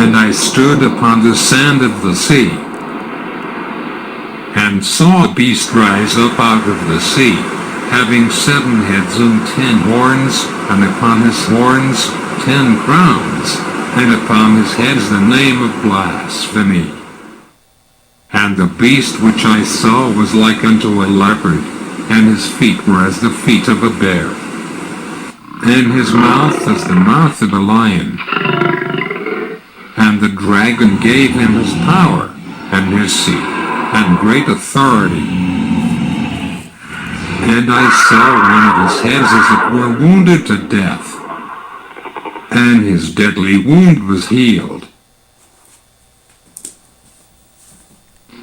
And I stood upon the sand of the sea, and saw a beast rise up out of the sea, having 7 heads and 10 horns, and upon his horns 10 crowns, and upon his heads the name of blasphemy. And the beast which I saw was like unto a leopard, and his feet were as the feet of a bear, and his mouth as the mouth of a lion. And the dragon gave him his power, and his seat, and great authority. And I saw one of his heads as it were wounded to death, and his deadly wound was healed.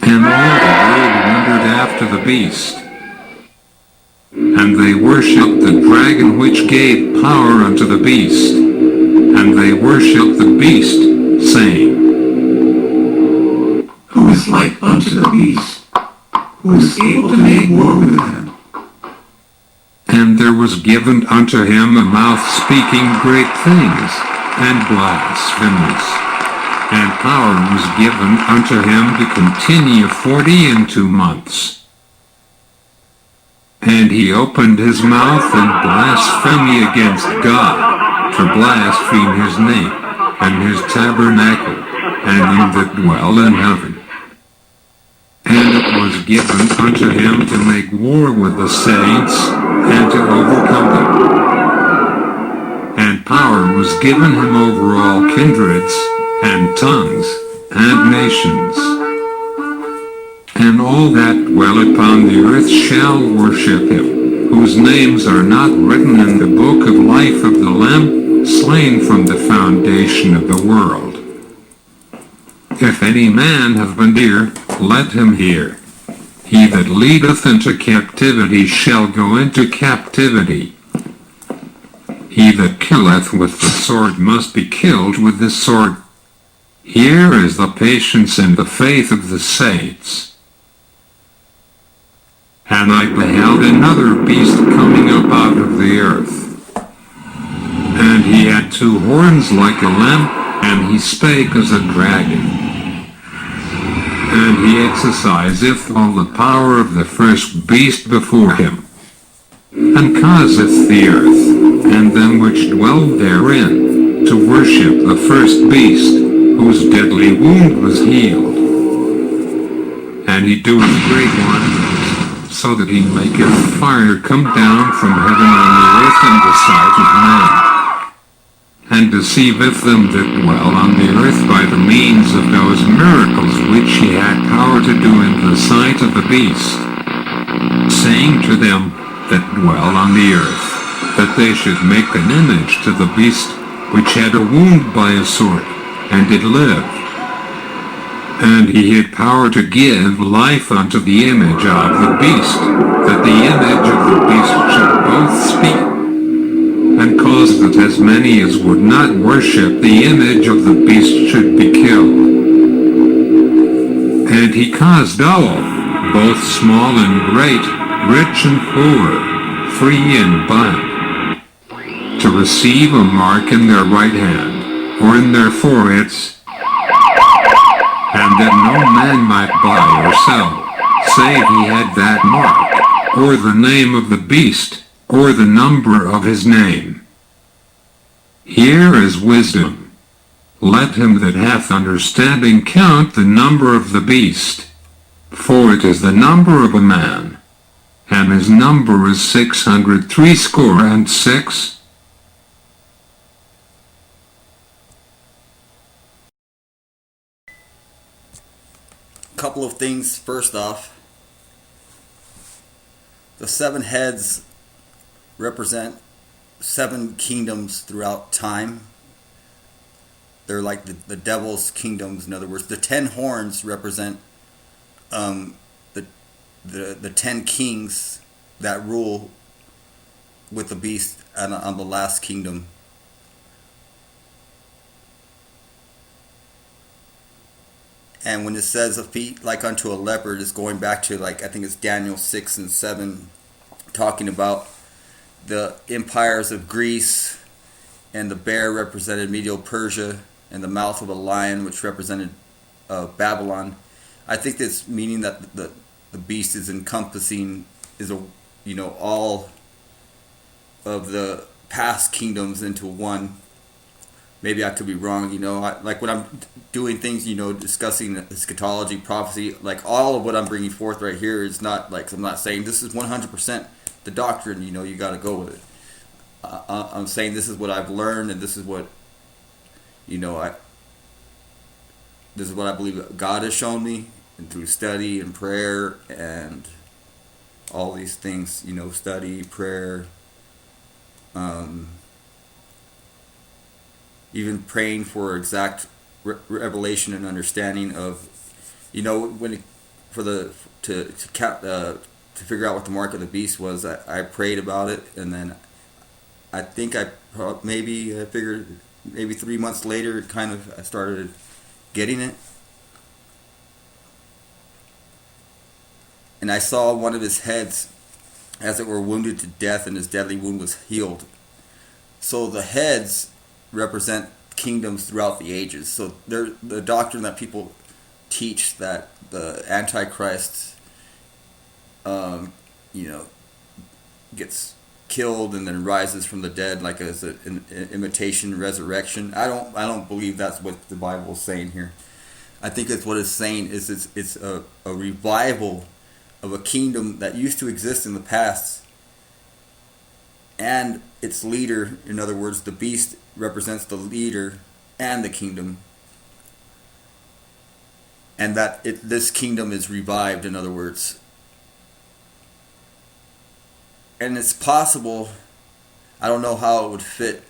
And all the world wondered after the beast. And they worshipped the dragon which gave power unto the beast. And they worshipped the beast, saying, Who is like unto the beast? Who is able to make war with him? And there was given unto him a mouth speaking great things, and blasphemies. And power was given unto him to continue 42 months. And he opened his mouth in blasphemy against God, to blaspheme his name, and his tabernacle, and them that dwell in heaven. And it was given unto him to make war with the saints, and to overcome them. And power was given him over all kindreds, and tongues, and nations. And all that dwell upon the earth shall worship him, whose names are not written in the book of life of the Lamb, slain from the foundation of the world. If any man have an ear, let him hear. He that leadeth into captivity shall go into captivity. He that killeth with the sword must be killed with the sword. Here is the patience and the faith of the saints. And I beheld another beast coming up out of the earth. And he had 2 horns like a lamb, and he spake as a dragon. And he exerciseth all the power of the first beast before him, and causeth the earth, and them which dwell therein, to worship the first beast, whose deadly wound was healed. And he doeth great wonders, so that he maketh fire come down from heaven on the earth in the sight of men, and deceiveth them that dwell on the earth by the means of those miracles which he had power to do in the sight of the beast, saying to them that dwell on the earth, that they should make an image to the beast, which had a wound by a sword, and did live. And he had power to give life unto the image of the beast, that the image of the beast should both speak, and cause that as many as would not worship the image of the beast should be killed. And he caused all, both small and great, rich and poor, free and bond, to receive a mark in their right hand, or in their foreheads, and that no man might buy or sell, save he had that mark, or the name of the beast, or the number of his name. Here is wisdom. Let him that hath understanding count the number of the beast, for it is the number of a man, and his number is 666. Couple of things. First off, the 7 heads represent 7 kingdoms throughout time. They're like the devil's kingdoms. In other words, the 10 horns represent the 10 kings that rule with the beast on the last kingdom. And when it says a feet like unto a leopard, it's going back to, like, I think it's Daniel 6 and 7, talking about the empires of Greece, and the bear represented Medo-Persia, and the mouth of a lion, which represented Babylon. I think that's meaning that the beast is encompassing all of the past kingdoms into one. Maybe I could be wrong, like when I'm doing things, discussing eschatology, prophecy, like all of what I'm bringing forth right here is not like, I'm not saying this is 100% the doctrine, you got to go with it. I'm saying this is what I've learned, and this is what, this is what I believe God has shown me, and through study and prayer and all these things, study, prayer, even praying for exact revelation and understanding of, to figure out what the mark of the beast was. I prayed about it, and then I think I figured maybe 3 months later, I started getting it. And I saw one of his heads, as it were, wounded to death, and his deadly wound was healed. So the heads represent kingdoms throughout the ages. So the doctrine that people teach that the Antichrist, gets killed and then rises from the dead, like as an imitation resurrection. I don't believe that's what the Bible is saying here. I think it's what it's saying is it's a revival of a kingdom that used to exist in the past, and its leader, in other words, the beast, represents the leader and the kingdom, and that this kingdom is revived, in other words. And it's possible, I don't know how it would fit,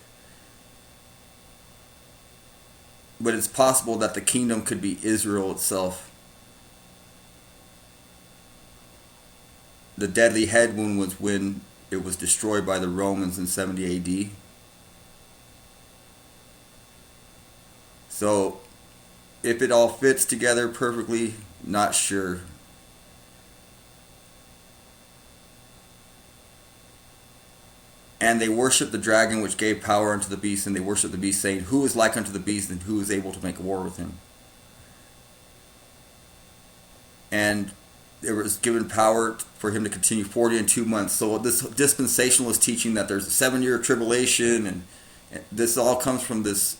but it's possible that the kingdom could be Israel itself. The deadly head wound was when it was destroyed by the Romans in 70 AD. So, if it all fits together perfectly, not sure. And they worship the dragon which gave power unto the beast, and they worship the beast, saying, who is like unto the beast, and who is able to make war with him? And it was given power for him to continue 40 and 2 months. So this dispensationalist teaching that there's a 7-year tribulation, and this all comes from this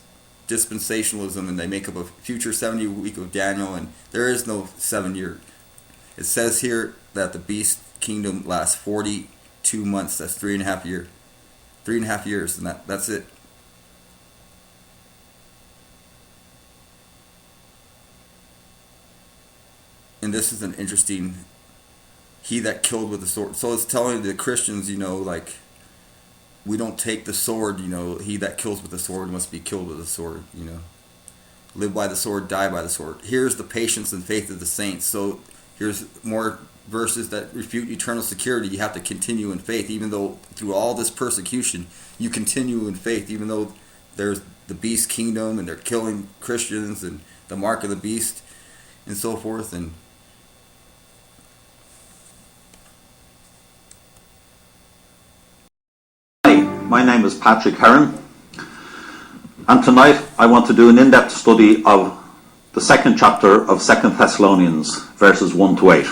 dispensationalism, and they make up a future 70 week of Daniel, and there is no 7-year. It says here that the beast kingdom lasts 42 months. That's 3.5 years. 3.5 years, and that's it. And this is an interesting, he that killed with the sword. So it's telling the Christians, like, we don't take the sword, he that kills with the sword must be killed with the sword, Live by the sword, die by the sword. Here's the patience and faith of the saints. So here's more verses that refute eternal security. You have to continue in faith, even though through all this persecution, you continue in faith, even though there's the beast kingdom and they're killing Christians and the mark of the beast and so forth. And my name is Patrick Heron, and tonight I want to do an in-depth study of the second chapter of 2 Thessalonians, verses 1 to 8.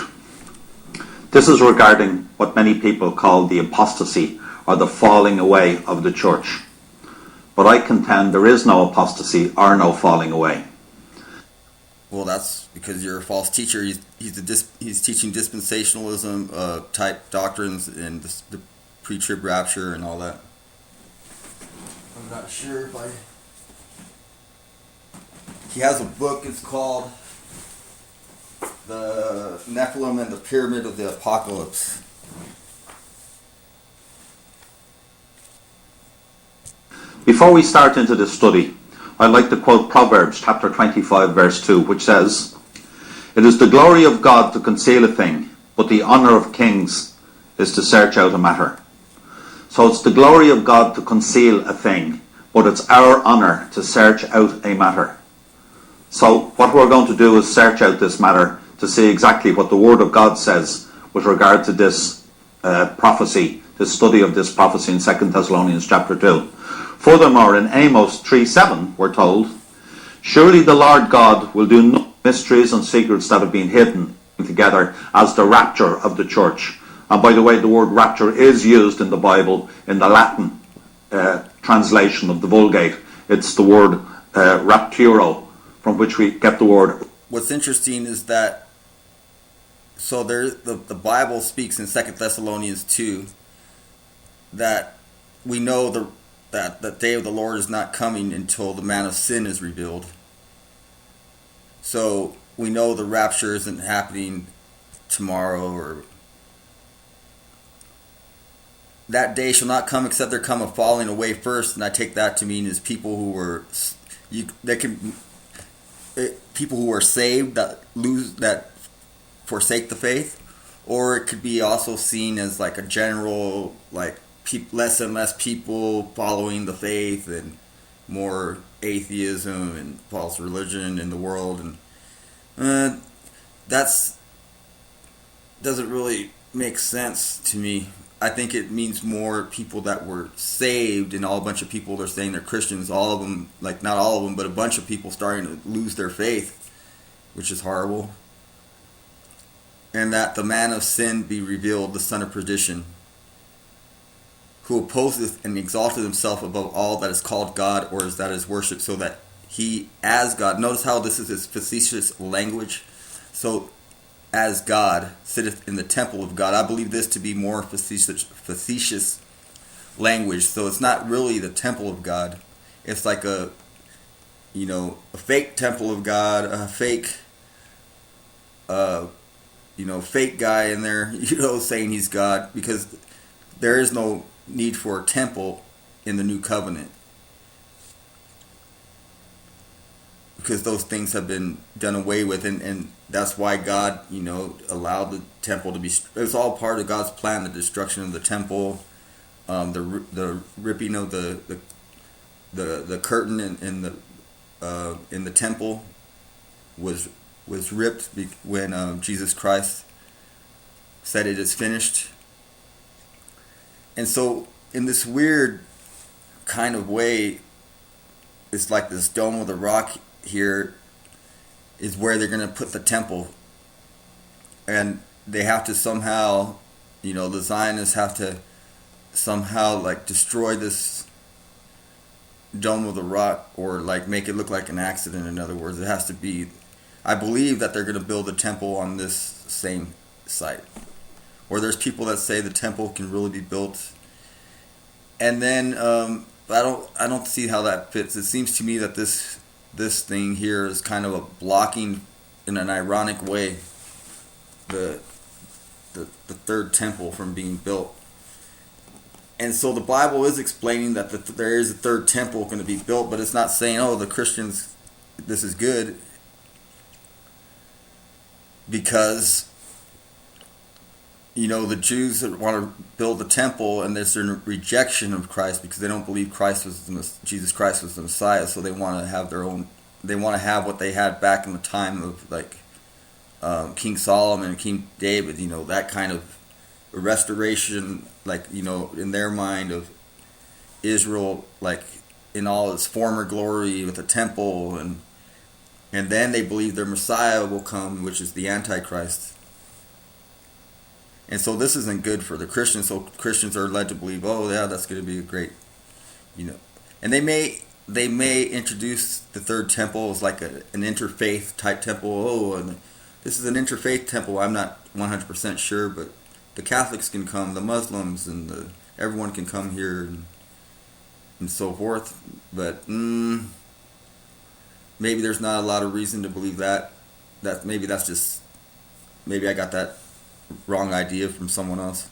This is regarding what many people call the apostasy, or the falling away of the church. But I contend there is no apostasy or no falling away. Well, that's because you're a false teacher. He's teaching dispensationalism type doctrines and the pre-trib rapture and all that. I'm not sure if he has a book. It's called The Nephilim and the Pyramid of the Apocalypse. Before we start into this study, I'd like to quote Proverbs chapter 25 verse 2, which says, "It is the glory of God to conceal a thing, but the honor of kings is to search out a matter." So it's the glory of God to conceal a thing, but it's our honor to search out a matter. So what we're going to do is search out this matter to see exactly what the Word of God says with regard to this prophecy, the study of this prophecy in 2 Thessalonians chapter 2. Furthermore, in Amos 3:7, we're told, Surely the Lord God will do no mysteries and secrets that have been hidden together as the rapture of the church. And by the way, the word rapture is used in the Bible in the Latin translation of the Vulgate. It's the word rapturo, from which we get the word. What's interesting is that, so there, the Bible speaks in 2 Thessalonians 2 that we know that the day of the Lord is not coming until the man of sin is revealed. So we know the rapture isn't happening tomorrow, or that day shall not come except there come a falling away first, and I take that to mean is people who were people who are saved that forsake the faith, or it could be also seen as like a general like less and less people following the faith and more atheism and false religion in the world, and that's doesn't really make sense to me. I think it means more people that were saved, and a bunch of people are saying they're Christians, all of them, like not all of them, but a bunch of people starting to lose their faith, which is horrible. And that the man of sin be revealed, the son of perdition, who opposeth and exalteth himself above all that is called God or that is worshipped, so that he as God, notice how this is his facetious language, so as God sitteth in the temple of God. I believe this to be more facetious language. So it's not really the temple of God. It's like a fake temple of God, a fake, fake guy in there, saying he's God, because there is no need for a temple in the new covenant, because those things have been done away with, and that's why God, allowed the temple to be. It's all part of God's plan, the destruction of the temple, the ripping of the curtain in the temple was ripped when Jesus Christ said it is finished. And so, in this weird kind of way, it's like this dome of the rock here is where they're going to put the temple, and they have to somehow, the Zionists have to somehow like destroy this dome of the rock, or like make it look like an accident. In other words, it has to be, I believe that they're going to build a temple on this same site, or there's people that say the temple can really be built, and then I don't see how that fits. It seems to me that this thing here is kind of a blocking, in an ironic way, the third temple from being built. And so the Bible is explaining that there is a third temple going to be built, but it's not saying, oh, the Christians, this is good, because the Jews want to build the temple, and there's a rejection of Christ because they don't believe Jesus Christ was the Messiah. So they want to have they want to have what they had back in the time of like King Solomon and King David. That kind of restoration, like in their mind of Israel, like in all its former glory with the temple, and then they believe their Messiah will come, which is the Antichrist. And so this isn't good for the Christians. So Christians are led to believe, oh yeah, that's going to be a great, and they may introduce the third temple as like an interfaith type temple. Oh, and this is an interfaith temple. I'm not 100% sure, but the Catholics can come, the Muslims, and everyone can come here, and so forth. But maybe there's not a lot of reason to believe that. Maybe I got that wrong idea from someone else.